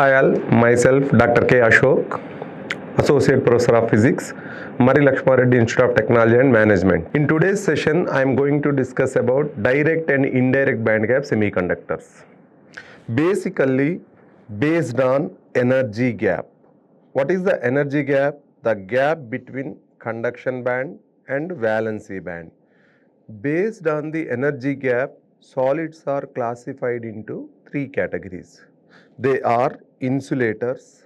Hi all, myself Dr. K. Ashok, Associate Professor of Physics, Marri Reddy Institute of Technology and Management. In today's session, I am going to discuss about direct and indirect band gap semiconductors. Basically, based on energy gap. What is the energy gap? The gap between conduction band and valency band. Based on the energy gap, solids are classified into three categories. They are insulators.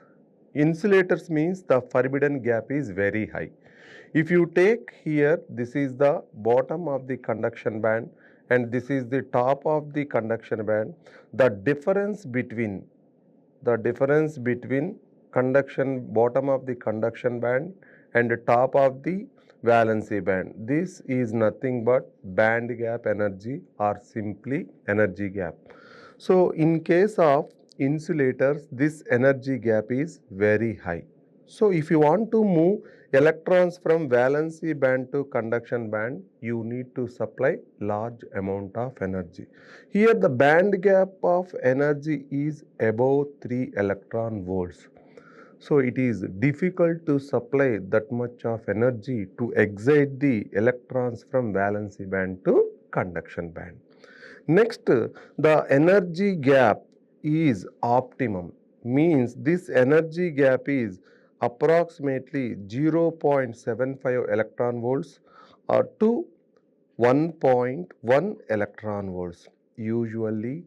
Insulators means the forbidden gap is very high. If you take here, this is the bottom of the conduction band and this is the top of the conduction band. The difference between conduction bottom of the conduction band and the top of the valency band, this is nothing but band gap energy or simply energy gap. So in case of insulators, this energy gap is very high. So if you want to move electrons from valency band to conduction band, you need to supply large amount of energy. Here the band gap of energy is above 3 electron volts. So it is difficult to supply that much of energy to excite the electrons from valency band to conduction band. Next, the energy gap is optimum, means this energy gap is approximately 0.75 electron volts or to 1.1 electron volts, usually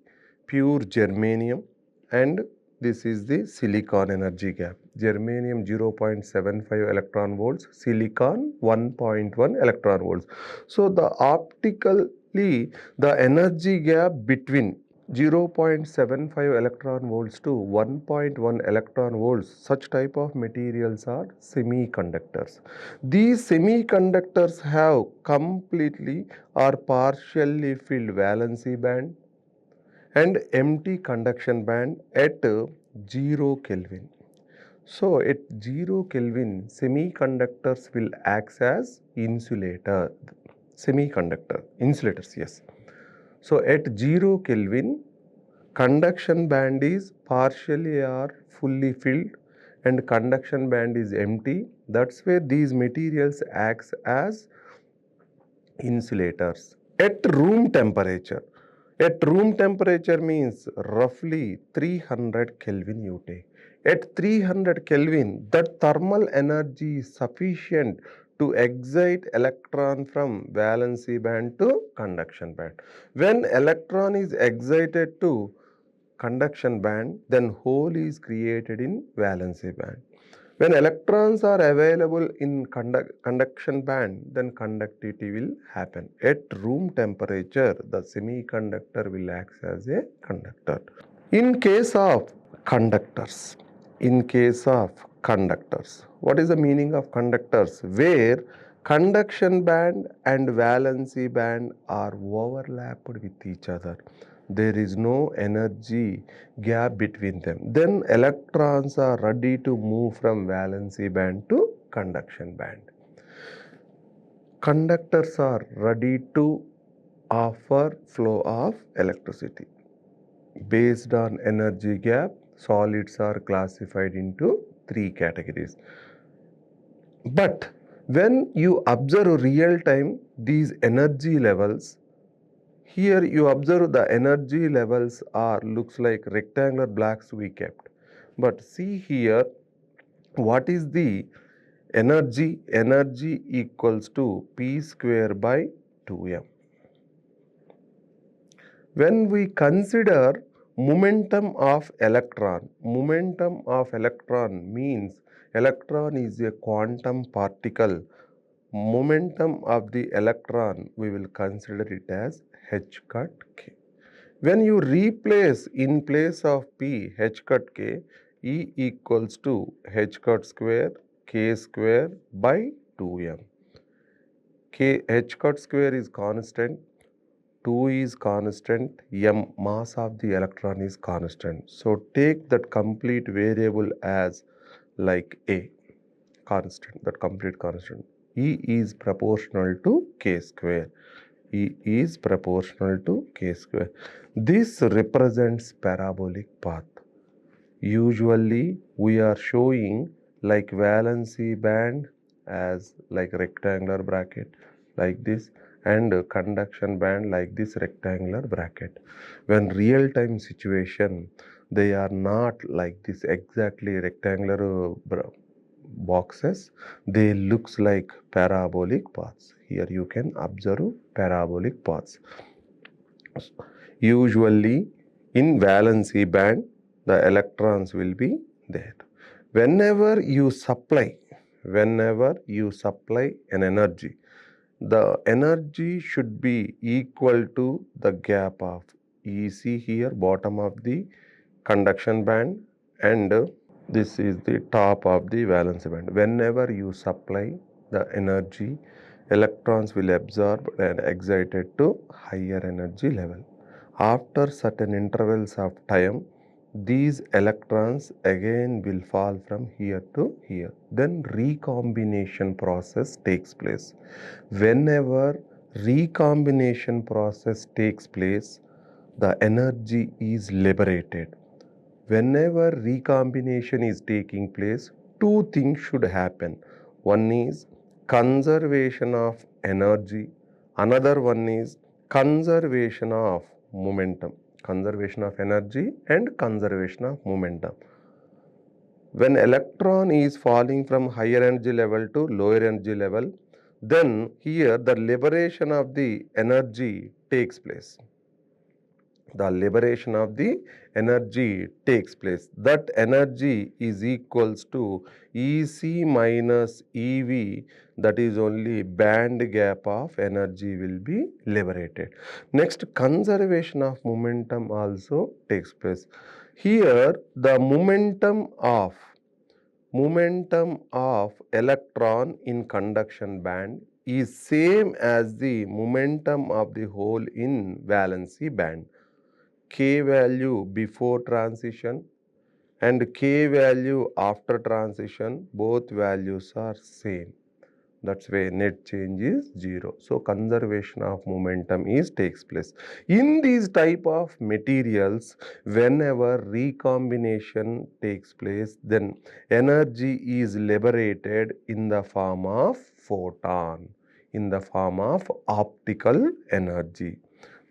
pure germanium, and this is the silicon energy gap. Germanium 0.75 electron volts, silicon 1.1 electron volts. So the optically the energy gap between 0.75 electron volts to 1.1 electron volts, such type of materials are semiconductors. These semiconductors have completely or partially filled valency band and empty conduction band at 0 Kelvin. So at 0 Kelvin, semiconductors will act as insulator. Insulators, yes. So at 0 Kelvin, conduction band is partially or fully filled and conduction band is empty. That's where these materials acts as insulators. At room temperature means roughly 300 Kelvin you take. At 300 Kelvin, the thermal energy is sufficient to excite electron from valency band to conduction band. When electron is excited to conduction band, then hole is created in valency band. When electrons are available in conduction band, then conductivity will happen. At room temperature, the semiconductor will act as a conductor. In case of conductors, what is the meaning of conductors? Where conduction band and valency band are overlapped with each other. There is no energy gap between them. Then electrons are ready to move from valency band to conduction band. Conductors are ready to offer flow of electricity. Based on energy gap, solids are classified into three categories. But when you observe real time these energy levels, here you observe the energy levels are looks like rectangular blocks we kept. But see here, what is the energy? Energy equals to P square by 2m. When we consider momentum of electron means electron is a quantum particle. Momentum of the electron, we will consider it as h cut k. When you replace in place of P h cut k, E equals to h cut square k square by 2m. H cut square is constant, 2 is constant, m mass of the electron is constant. So take that complete variable as like A, constant, that complete constant. E is proportional to k square. E is proportional to k square. This represents parabolic path. Usually we are showing like valency band as like rectangular bracket like this, and conduction band like this rectangular bracket. When real time situation, they are not like this exactly rectangular boxes. They looks like parabolic paths. Here you can observe parabolic paths. Usually in valency band, the electrons will be there. Whenever you supply an energy, the energy should be equal to the gap of EC here, bottom of the conduction band, and this is the top of the valence band. Whenever you supply the energy, electrons will absorb and excited to higher energy level. After certain intervals of time, these electrons again will fall from here to here. Then recombination process takes place. Whenever recombination process takes place, the energy is liberated. Whenever recombination is taking place, two things should happen. One is conservation of energy, another one is conservation of momentum. Conservation of energy and conservation of momentum. When electron is falling from higher energy level to lower energy level, then here the liberation of the energy takes place. The liberation of the energy takes place. That energy is equals to EC minus EV, that is only band gap of energy will be liberated. Next, conservation of momentum also takes place. Here the momentum of electron in conduction band is same as the momentum of the hole in valency band. K value before transition and K value after transition, both values are same. That's why net change is 0. So conservation of momentum takes place. In these type of materials, whenever recombination takes place, then energy is liberated in the form of photon, in the form of optical energy.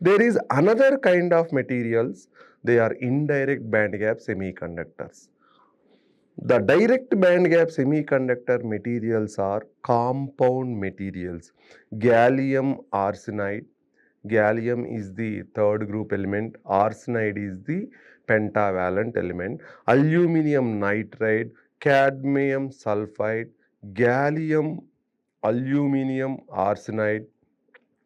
There is another kind of materials, they are indirect band gap semiconductors. The direct band gap semiconductor materials are compound materials. Gallium arsenide, gallium is the third group element, arsenide is the pentavalent element, aluminum nitride, cadmium sulfide, gallium, aluminum arsenide,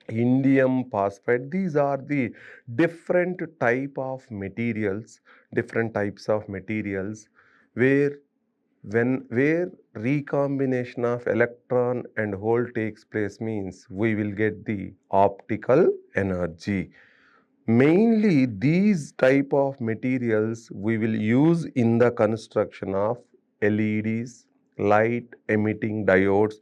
indium phosphide. These are the different types of materials where where recombination of electron and hole takes place means we will get the optical energy. Mainly these type of materials we will use in the construction of LEDs, light emitting diodes,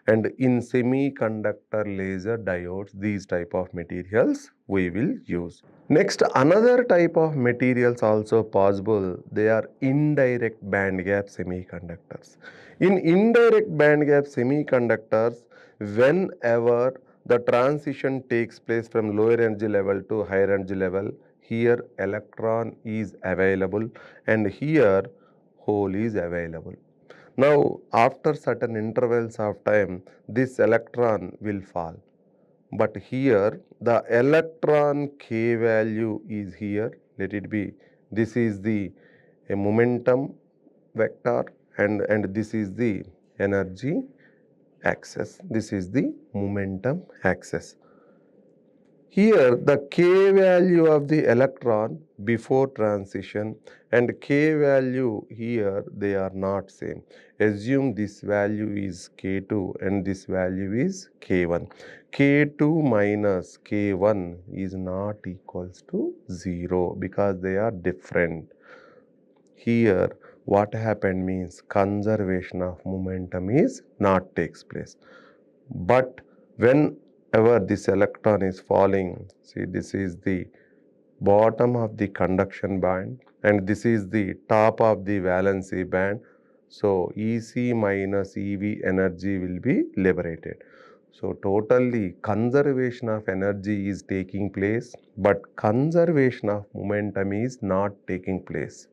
and in semiconductor laser diodes, these type of materials we will use. Next, another type of materials also possible, they are indirect band gap semiconductors. In indirect band gap semiconductors, whenever the transition takes place from lower energy level to higher energy level, here electron is available and here hole is available. Now, after certain intervals of time, this electron will fall. But here the electron K value is here, let it be. This is the momentum vector and this is the energy axis. This is the momentum axis. Here the K value of the electron before transition and K value here, they are not same. Assume this value is K2 and this value is K1. K2 minus K1 is not equals to 0 because they are different. Here what happened means conservation of momentum is not takes place. But whenever this electron is falling, see this is the bottom of the conduction band, and this is the top of the valency band. So EC minus EV energy will be liberated. So totally conservation of energy is taking place, but conservation of momentum is not taking place.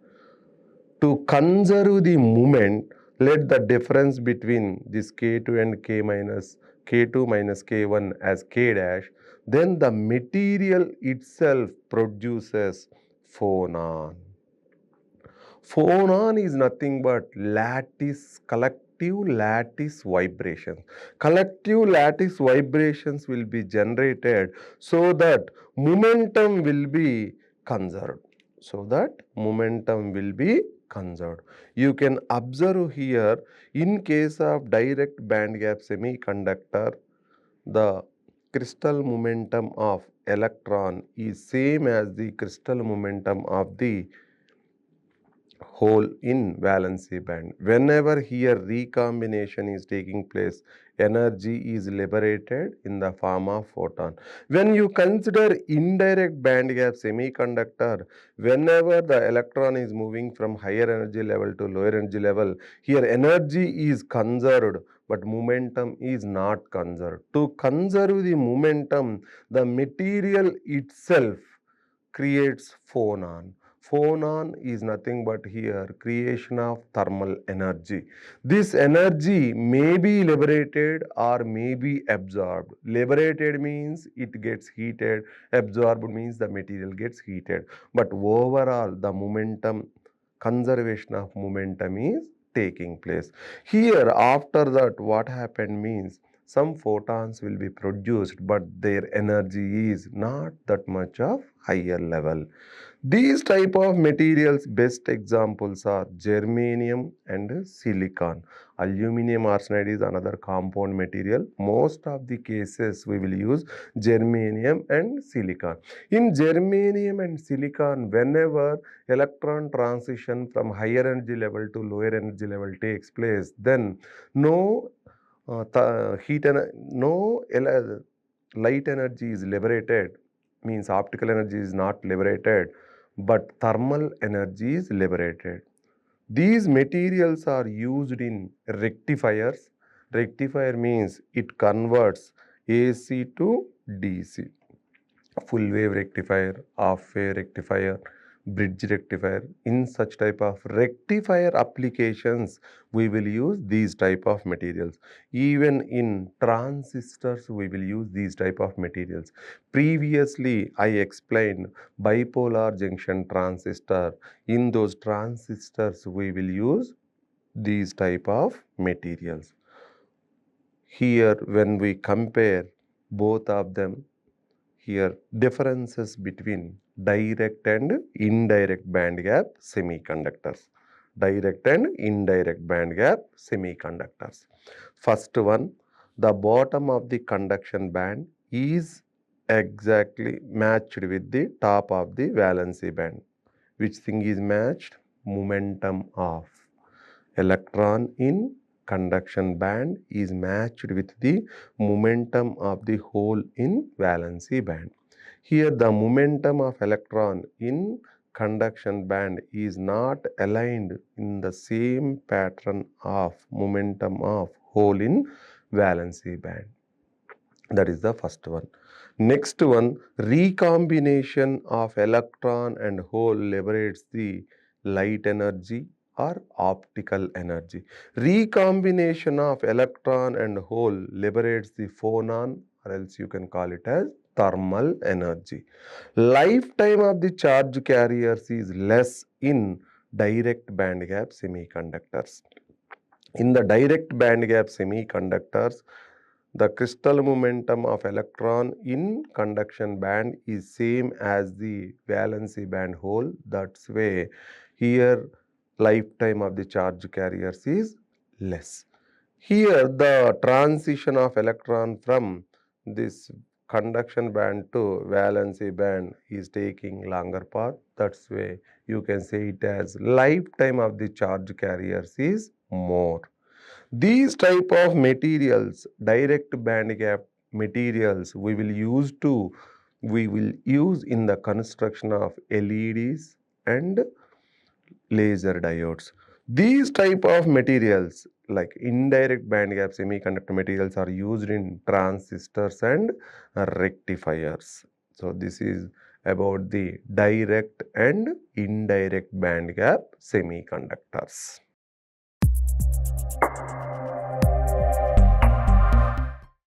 To conserve the moment, let the difference between this K2 and K2 minus K1 as K dash, then the material itself produces phonon. Phonon is nothing but collective lattice vibrations. Collective lattice vibrations will be generated so that momentum will be conserved. You can observe here, in case of direct band gap semiconductor, the crystal momentum of electron is same as the crystal momentum of the hole in valency band. Whenever here recombination is taking place, energy is liberated in the form of photon. When you consider indirect band gap semiconductor, whenever the electron is moving from higher energy level to lower energy level, here energy is conserved, but momentum is not conserved. To conserve the momentum, the material itself creates phonon. Phonon is nothing but here creation of thermal energy. This energy may be liberated or may be absorbed. Liberated means it gets heated, absorbed means the material gets heated. But overall, the momentum, conservation of momentum is taking place. Here, after that, what happened means some photons will be produced, but their energy is not that much of higher level. These type of materials, best examples are germanium and silicon. Aluminum arsenide is another compound material. Most of the cases we will use germanium and silicon. In germanium and silicon, whenever electron transition from higher energy level to lower energy level takes place, then no light energy is liberated, means optical energy is not liberated, but thermal energy is liberated. These materials are used in rectifiers. Rectifier means it converts AC to DC. Full wave rectifier, half wave rectifier, bridge rectifier. In such type of rectifier applications, we will use these type of materials. Even in transistors, we will use these type of materials. Previously, I explained bipolar junction transistor. In those transistors, we will use these type of materials. Here, when we compare both of them, here differences between direct and indirect band gap semiconductors. Direct and indirect band gap semiconductors. First one, the bottom of the conduction band is exactly matched with the top of the valency band. Which thing is matched? Momentum of electron in conduction band is matched with the momentum of the hole in valency band. Here the momentum of electron in conduction band is not aligned in the same pattern of momentum of hole in valency band. That is the first one. Next one, recombination of electron and hole liberates the light energy or optical energy. Recombination of electron and hole liberates the phonon, or else you can call it as thermal energy. Lifetime of the charge carriers is less in direct band gap semiconductors. In the direct band gap semiconductors, the crystal momentum of electron in conduction band is same as the valency band hole. That's why here lifetime of the charge carriers is less. Here the transition of electron from this conduction band to valency band is taking longer path. That's why you can say it as lifetime of the charge carriers is more. These type of materials, direct band gap materials, we will use to we will use in the construction of LEDs and laser diodes. These type of materials like indirect band gap semiconductor materials are used in transistors and rectifiers. So this is about the direct and indirect band gap semiconductors.